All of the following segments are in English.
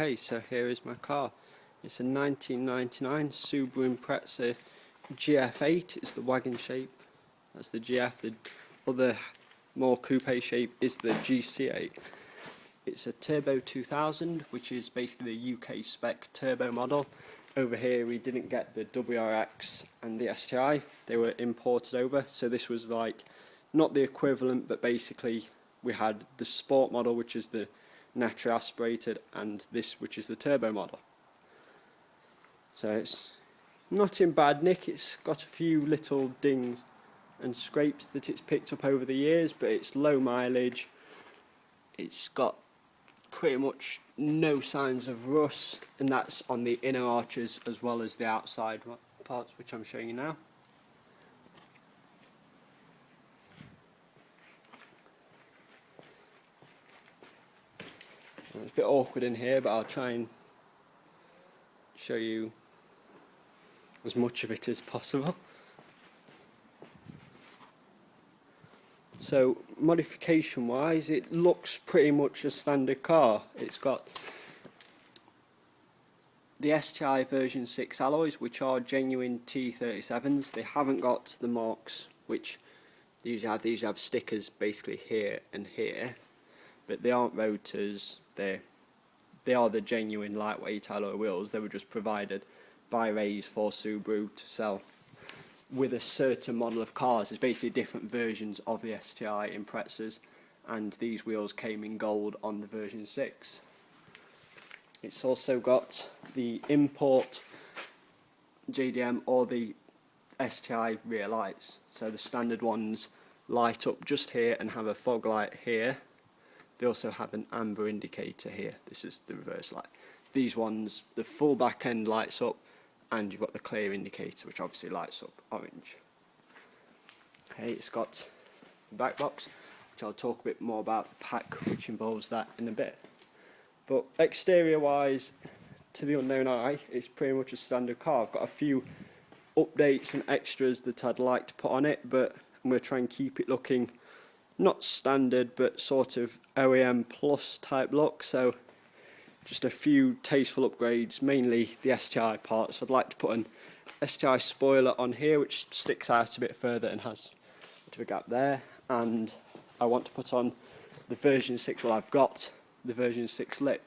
Okay, so here is my car. It's a 1999 Subaru Impreza GF8. It's the wagon shape. That's the GF. The other more coupe shape is the GC8. It's a turbo2000, which is basically the UK spec turbo model. Over here we didn't get the WRX and the STI. They were imported over, so this was like not the equivalent, but basically we had the sport model, which is the naturally aspirated, and this, which is the turbo model. So it's not in bad nick. It's got a few little dings and scrapes that it's picked up over the years, but it's low mileage. It's got pretty much no signs of rust, and that's on the inner arches as well as the outside parts, which I'm showing you now. It's a bit awkward in here, but I'll try and show you as much of it as possible. So modification wise, it looks pretty much a standard car. It's got the STI version 6 alloys, which are genuine T37s. They haven't got the marks which they usually have. They usually have stickers basically here and here, but they aren't rotors. They are the genuine lightweight alloy wheels. They were just provided by Rays for Subaru to sell with a certain model of cars. There's basically different versions of the STI Imprezas, and these wheels came in gold on the version 6. It's also got the import JDM or the STI rear lights. So the standard ones light up just here and have a fog light here. They also have an amber indicator here. This is the reverse light. These ones, the full back end lights up, and you've got the clear indicator, which obviously lights up orange. Okay, it's got the back box, which I'll talk a bit more about the pack, which involves that in a bit. But exterior wise, to the unknown eye, it's pretty much a standard car. I've got a few updates and extras that I'd like to put on it, but I'm going to try and keep it looking not standard, but sort of OEM plus type look. So just a few tasteful upgrades, mainly the STI parts. I'd like to put an STI spoiler on here, which sticks out a bit further and has a bit of a gap there. And I want to put on the version 6, well, I've got the version 6 lip,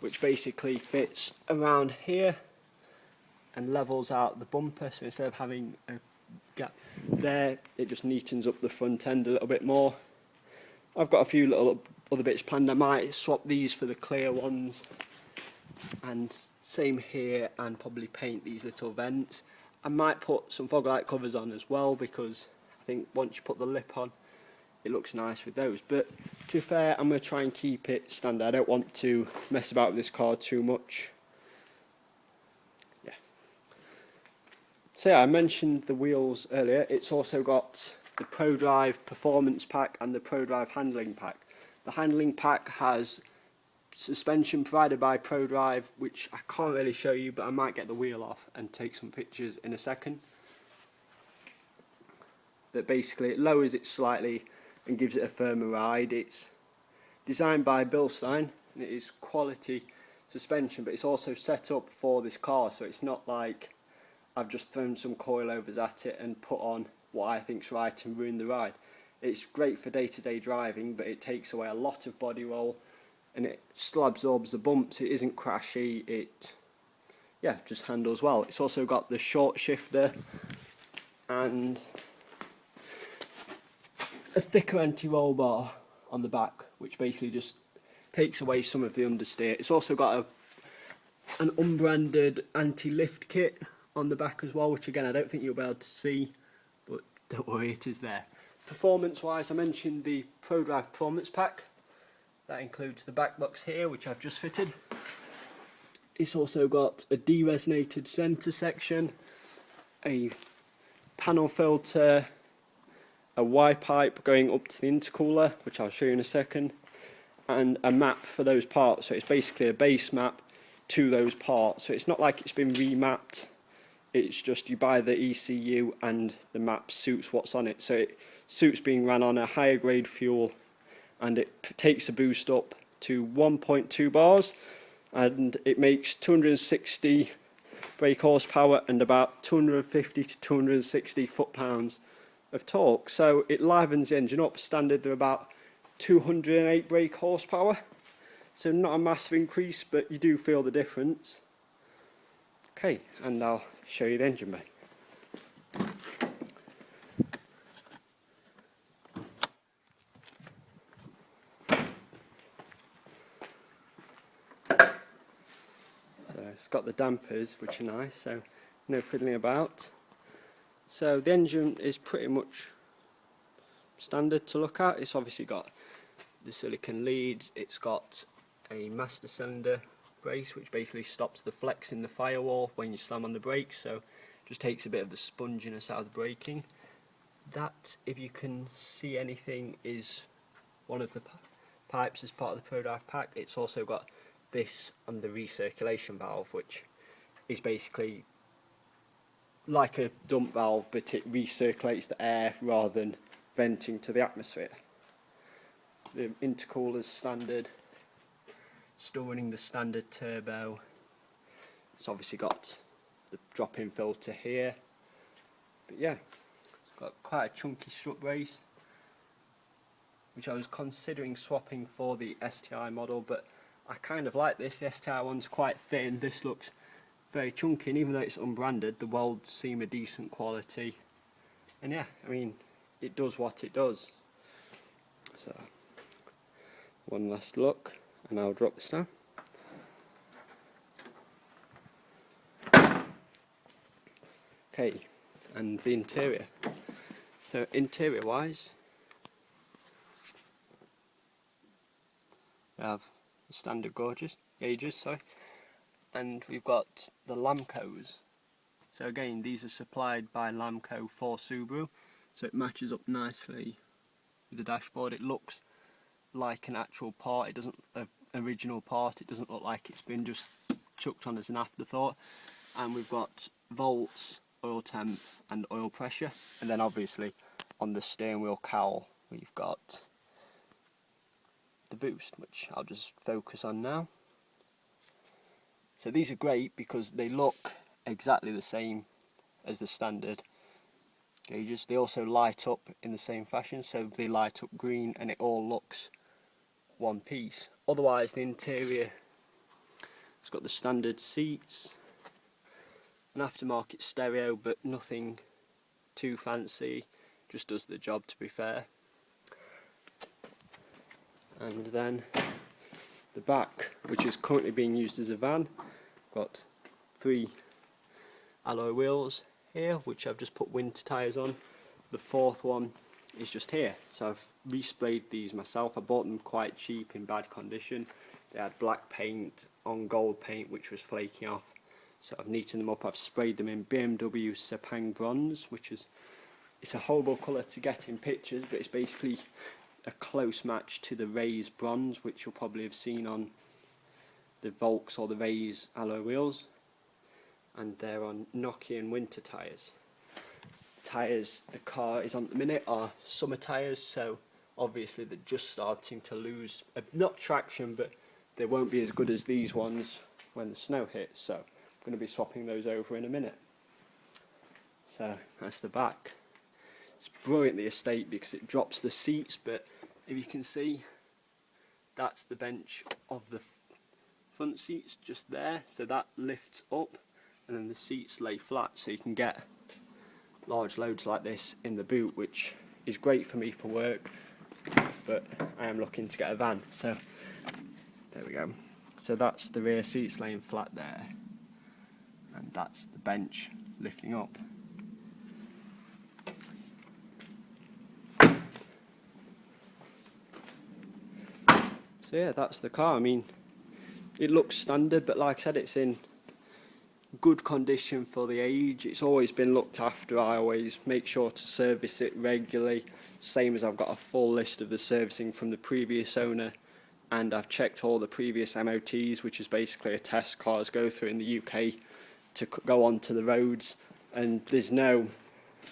which basically fits around here and levels out the bumper. So instead of having a gap there, it just neatens up the front end a little bit more. I've got a few little other bits planned. I might swap these for the clear ones, and same here, and probably paint these little vents. I might put some fog light covers on as well, because I think once you put the lip on, it looks nice with those. But to be fair, I'm going to try and keep it standard. I don't want to mess about with this car too much. Yeah. So yeah, I mentioned the wheels earlier. It's also got the ProDrive Performance Pack and the ProDrive Handling Pack. The Handling Pack has suspension provided by ProDrive, which I can't really show you, but I might get the wheel off and take some pictures in a second. But basically it lowers it slightly and gives it a firmer ride. It's designed by Bilstein, and it is quality suspension, but it's also set up for this car, so it's not like I've just thrown some coilovers at it and put on what I think's right and ruin the ride. It's great for day-to-day driving, but it takes away a lot of body roll, and it still absorbs the bumps. It isn't crashy. It just handles well. It's also got the short shifter and a thicker anti-roll bar on the back, which basically just takes away some of the understeer. It's also got an unbranded anti-lift kit on the back as well, which again I don't think you'll be able to see, but don't worry, it is there. Performance wise, I mentioned the ProDrive Performance Pack. That includes the back box here, which I've just fitted. It's also got a de-resonated centre section, a panel filter, a Y pipe going up to the intercooler, which I'll show you in a second, and a map for those parts. So it's basically a base map to those parts. So it's not like it's been remapped. It's just you buy the ECU and the map suits what's on it. So it suits being ran on a higher grade fuel, and it takes a boost up to 1.2 bars, and it makes 260 brake horsepower and about 250 to 260 foot-pounds of torque. So it livens the engine up. Standard they're about 208 brake horsepower, so not a massive increase, but you do feel the difference. Okay, and I'll show you the engine bay. So it's got the dampers, which are nice, so no fiddling about. So the engine is pretty much standard to look at. It's obviously got the silicon leads, it's got a master cylinder brace which basically stops the flex in the firewall when you slam on the brakes, so just takes a bit of the sponginess out of the braking. That, if you can see anything, is one of the pipes as part of the ProDrive pack. It's also got this on the recirculation valve, which is basically like a dump valve, but it recirculates the air rather than venting to the atmosphere. The intercooler's standard, still running the standard turbo. It's obviously got the drop-in filter here, but yeah, it's got quite a chunky strut brace, which I was considering swapping for the STI model, but I kind of like this. The STI one's quite thin, this looks very chunky, and even though it's unbranded, the welds seem a decent quality, and yeah, I mean, it does what it does. So one last look and I'll drop this down. Okay, and the interior. So interior wise, we have the standard gauges, and we've got the Lamcos. So again, these are supplied by Lamco for Subaru, so it matches up nicely with the dashboard. It looks like an actual part, it doesn't an original part, it doesn't look like it's been just chucked on as an afterthought. And we've got volts, oil temp and oil pressure, and then obviously on the steering wheel cowl we've got the boost, which I'll just focus on now. So these are great because they look exactly the same as the standard gauges. They also light up in the same fashion, so they light up green and it all looks one piece. Otherwise the interior, it's got the standard seats, an aftermarket stereo, but nothing too fancy, just does the job, to be fair. And then the back, which is currently being used as a van, got 3 alloy wheels here, which I've just put winter tyres on. The 4th one is just here, so I've resprayed these myself. I bought them quite cheap in bad condition. They had black paint on gold paint which was flaking off, so I've neatened them up. I've sprayed them in BMW Sepang bronze, which is, it's a horrible colour to get in pictures, but it's basically a close match to the Rays bronze, which you'll probably have seen on the Volks or the Rays alloy wheels, and they're on Nokian winter tyres. Tyres the car is on at the minute are summer tyres, so obviously they're just starting to lose, not traction, but they won't be as good as these ones when the snow hits, so I'm going to be swapping those over in a minute. So that's the back. It's brilliant, the estate, because it drops the seats, but if you can see, that's the bench of the front seats just there, so that lifts up and then the seats lay flat, so you can get large loads like this in the boot, which is great for me for work, but I am looking to get a van, so there we go. So that's the rear seats laying flat there, and that's the bench lifting up. So yeah, that's the car. I mean, it looks standard, but like I said, it's in good condition for the age. It's always been looked after. I always make sure to service it regularly, same as I've got a full list of the servicing from the previous owner, and I've checked all the previous MOTs, which is basically a test cars go through in the UK to go onto the roads, and there's no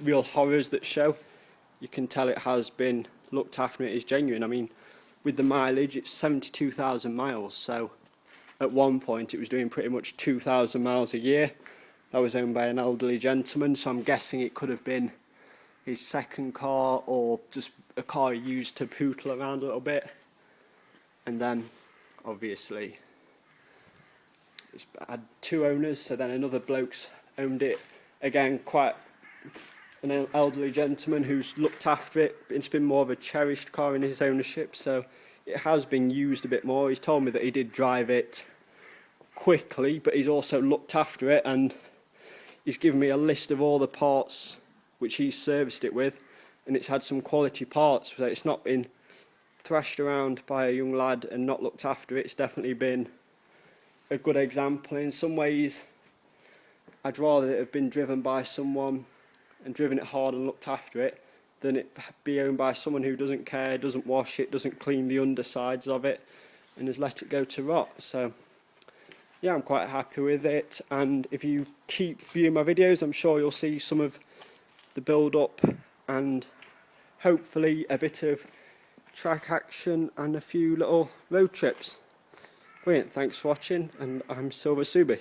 real horrors that show. You can tell it has been looked after, it is genuine. I mean, with the mileage, it's 72,000 miles, so at one point it was doing pretty much 2,000 miles a year. That was owned by an elderly gentleman, so I'm guessing it could have been his second car, or just a car he used to pootle around a little bit. And then obviously it's had two owners, so then another bloke's owned it again, quite an elderly gentleman who's looked after it. It's been more of a cherished car in his ownership, so it has been used a bit more. He's told me that he did drive it quickly, but he's also looked after it, and he's given me a list of all the parts which he's serviced it with, and it's had some quality parts, so it's not been thrashed around by a young lad and not looked after it. It's definitely been a good example. In some ways I'd rather it have been driven by someone and driven it hard and looked after it than it be owned by someone who doesn't care, doesn't wash it, doesn't clean the undersides of it, and has let it go to rot. So yeah, I'm quite happy with it, and if you keep viewing my videos, I'm sure you'll see some of the build up and hopefully a bit of track action and a few little road trips. Brilliant, thanks for watching, and I'm Subie.